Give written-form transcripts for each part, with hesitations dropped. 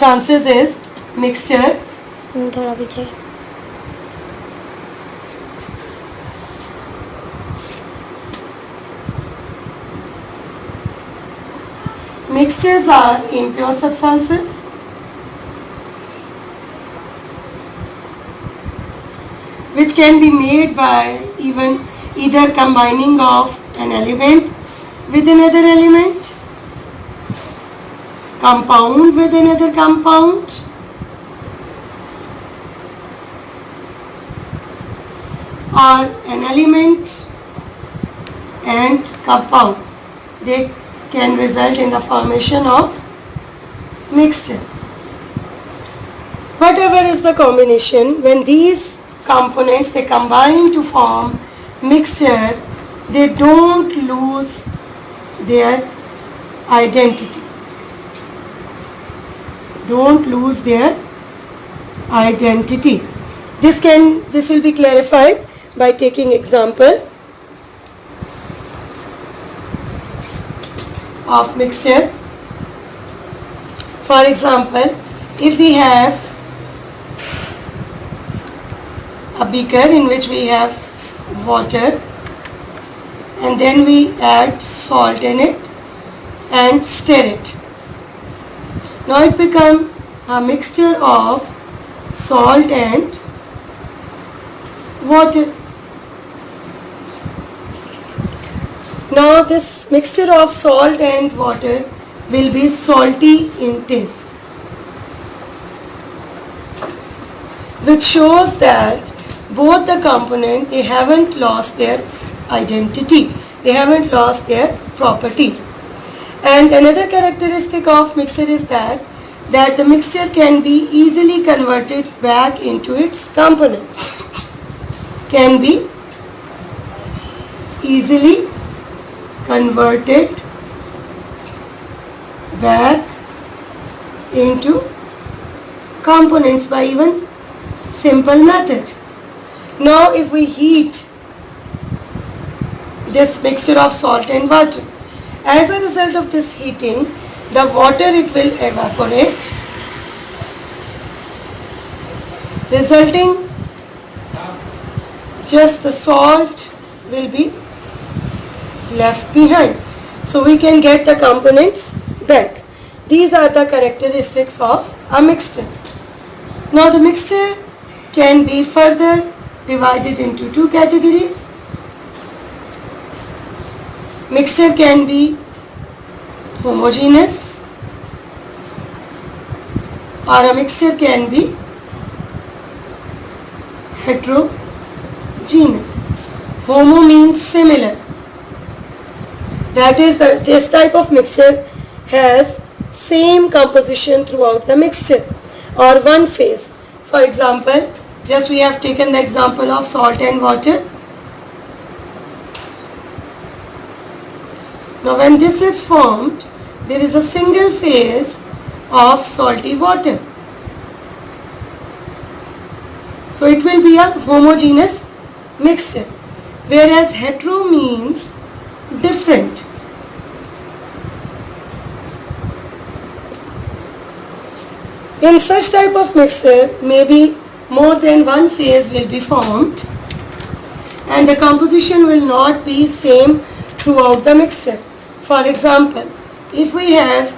substances is mixtures. थोड़ा पीछे. Mixtures are impure substances which can be made by either combining of an element with another element, compound with another compound, or an element and compound. They can result in the formation of mixture. Whatever is the combination, when these components they combine to form mixture, they don't lose their identity. Don't lose their identity. This will be clarified by taking example of mixture. For example, if we have a beaker in which we have water and then we add salt in it and stir it. Now it becomes a mixture of salt and water. Now this mixture of salt and water will be salty in taste, which shows that both the components they haven't lost their identity, they haven't lost their properties. And another characteristic of mixture is that the mixture can be easily converted back into its component. Can be easily converted back into components by even simple method. Now if we heat this mixture of salt and water, as a result of this heating, the water it will evaporate, resulting just the salt will be left behind. So we can get the components back. These are the characteristics of a mixture. Now the mixture can be further divided into two categories. Mixture can be homogeneous or a mixture can be heterogeneous. Homo means similar. That is, this type of mixture has same composition throughout the mixture or one phase. For example, just we have taken the example of salt and water. Now when this is formed, there is a single phase of salty water. So it will be a homogeneous mixture, whereas hetero means different. In such type of mixture, maybe more than one phase will be formed and the composition will not be same throughout the mixture. For example, if we have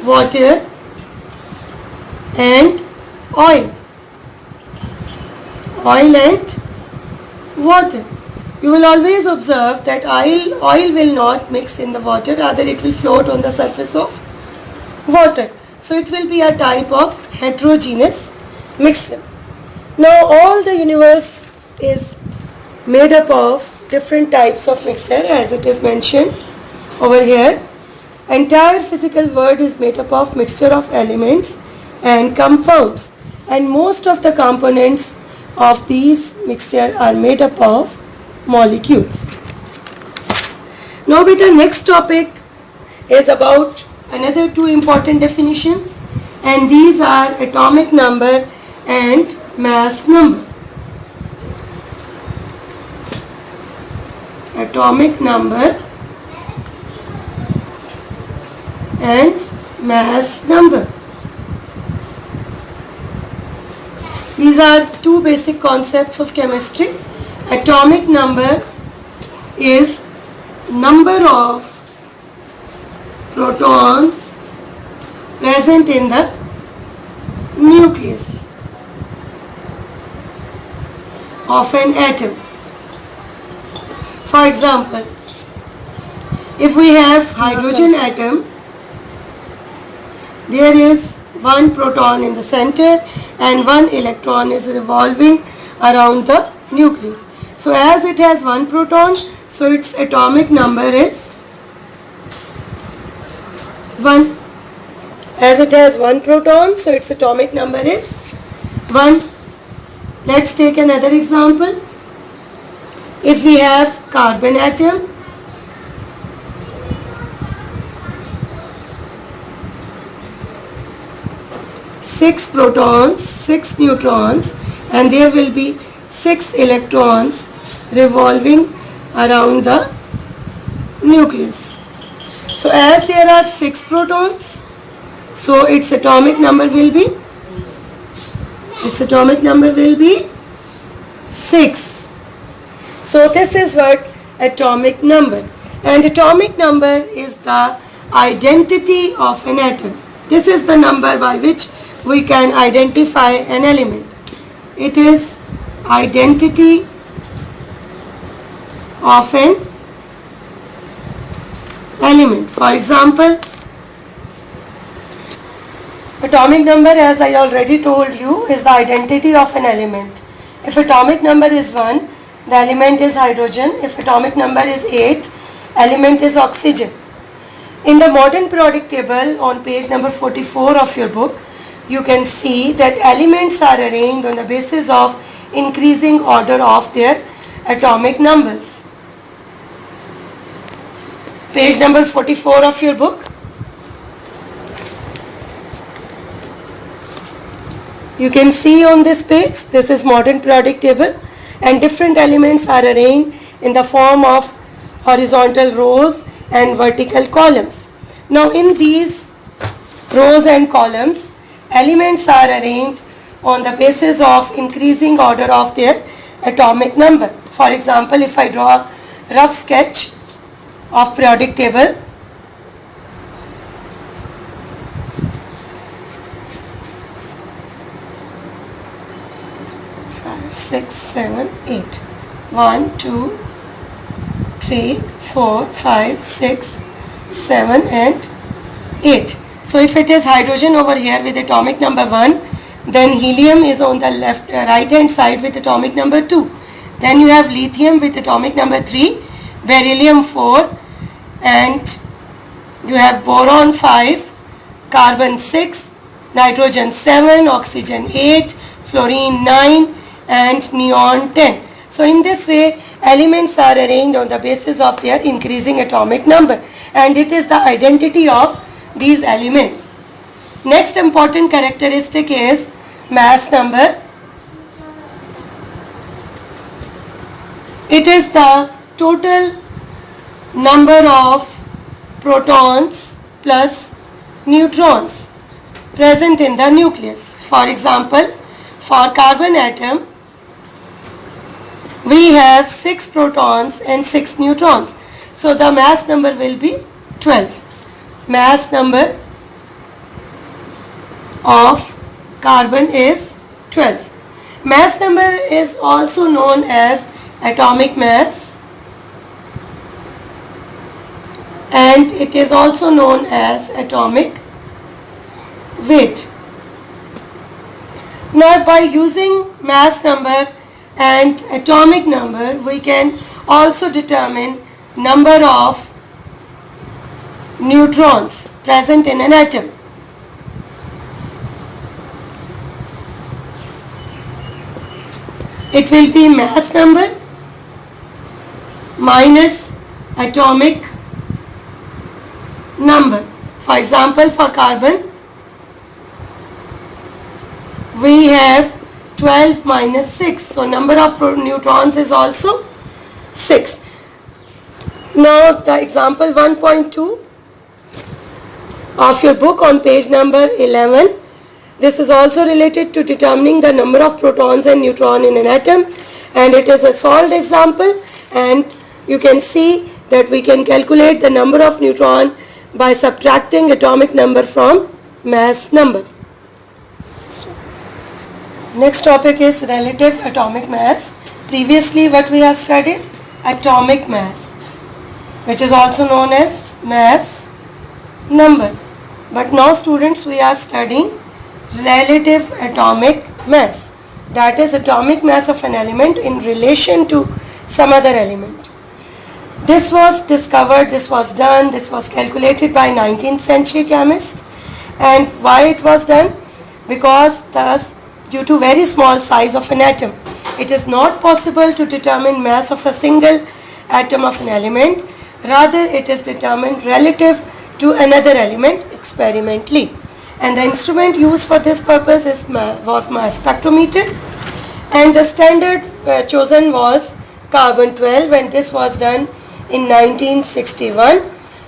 water and oil and water, you will always observe that oil will not mix in the water, rather it will float on the surface of water. So it will be a type of heterogeneous mixture. Now all the universe is made up of different types of mixture as it is mentioned over here. Entire physical world is made up of mixture of elements and compounds, and most of the components of these mixture are made up of molecules. Now beta, next topic is about another two important definitions, and these are atomic number and mass number. Atomic number and mass number. These are two basic concepts of chemistry. Atomic number is number of protons present in the nucleus of an atom. For example, if we have hydrogen atom, there is one proton in the center and one electron is revolving around the nucleus. So as it has one proton, so its atomic number is 1. As it has one proton, so its atomic number is 1. Let's take another example. If we have carbon atom, six protons, 6 neutrons, and there will be 6 electrons revolving around the nucleus. So as there are 6 protons, so its atomic number will be 6. So this is what atomic number. And atomic number is the identity of an atom. This is the number by which we can identify an element. It is identity of an element. For example, atomic number, as I already told you, is the identity of an element. If atomic number is 1, the element is hydrogen. If atomic number is 8, element is oxygen. In the modern periodic table on page number 44 of your book, you can see that elements are arranged on the basis of increasing order of their atomic numbers. Page number 44 of your book. You can see on this page, this is modern periodic table, and different elements are arranged in the form of horizontal rows and vertical columns. Now in these rows and columns, elements are arranged on the basis of increasing order of their atomic number. For example, if I draw a rough sketch of periodic table, 5, 6, 7, 8. 1, 2, 3, 4, 5, 6, 7 and 8. So if it is hydrogen over here with atomic number 1, then helium is on the right hand side with atomic number 2. Then you have lithium with atomic number 3, beryllium 4, and you have boron 5, carbon 6, nitrogen 7, oxygen 8, fluorine 9 and neon 10. So in this way, elements are arranged on the basis of their increasing atomic number, and it is the identity of these elements. Next important characteristic is mass number. It is the total number of protons plus neutrons present in the nucleus. For example, for carbon atom, we have 6 protons and 6 neutrons. So the mass number will be 12. Mass number of carbon is 12. Mass number is also known as atomic mass, and it is also known as atomic weight. Now by using mass number and atomic number, we can also determine number of neutrons present in an atom. It will be mass number minus atomic number. For example, for carbon, we have 12 minus 6. So number of neutrons is also 6. Now the example 1.2 of your book on page number 11 This is also related to determining the number of protons and neutrons in an atom, and it is a solved example, and you can see that we can calculate the number of neutron by subtracting atomic number from mass number. Next topic is relative atomic mass. Previously what we have studied? Atomic mass, which is also known as mass number. But now students, we are studying relative atomic mass. That is atomic mass of an element in relation to some other element. This was discovered, this was done, this was calculated by 19th century chemist. And why it was done? Because thus, due to very small size of an atom, it is not possible to determine mass of a single atom of an element. Rather, it is determined relative to another element experimentally. And the instrument used for this purpose was mass spectrometer. And the standard chosen was carbon-12, and this was done in 1961.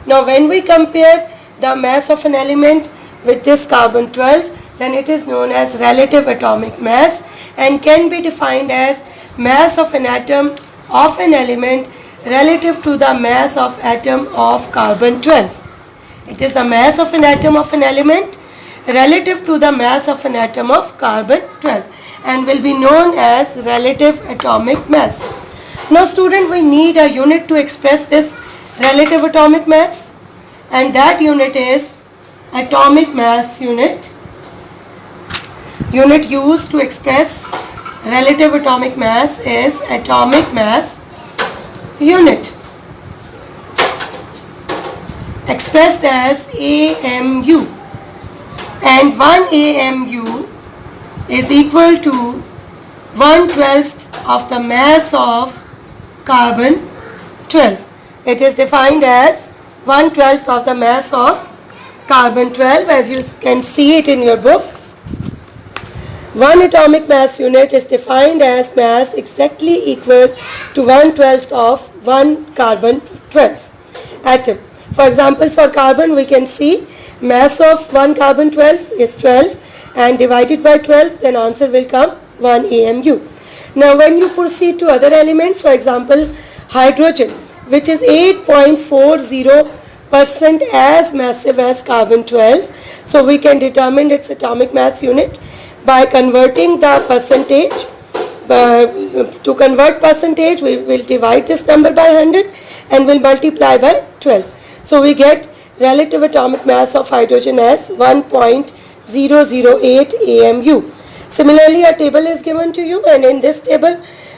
Now, when we compare the mass of an element with this carbon-12, then it is known as relative atomic mass and can be defined as mass of an atom of an element relative to the mass of atom of carbon-12. It is the mass of an atom of an element relative to the mass of an atom of carbon-12 and will be known as relative atomic mass. Now student, we need a unit to express this relative atomic mass, and that unit is atomic mass unit. Unit used to express relative atomic mass is atomic mass unit, expressed as AMU, and 1 AMU is equal to 1/12 of the mass of carbon-12. It is defined as 1/12 of the mass of carbon-12, as you can see it in your book. One atomic mass unit is defined as mass exactly equal to 1/12 of one carbon-12 atom. For example, for carbon we can see mass of one carbon-12 is 12, and divided by 12, then answer will come 1 AMU. Now when you proceed to other elements, for example hydrogen, which is 8.40% as massive as carbon-12, so we can determine its atomic mass unit by converting the percentage. To convert percentage, we will divide this number by 100 and will multiply by 12. So we get relative atomic mass of hydrogen as 1.008 AMU. Similarly, a table is given to you, and in this table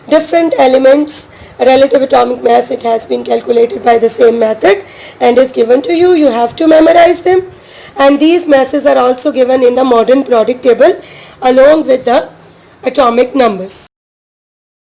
different elements relative atomic mass, it has been calculated by the same method and is given to you. You have to memorize them, and these masses are also given in the modern periodic table along with the atomic numbers.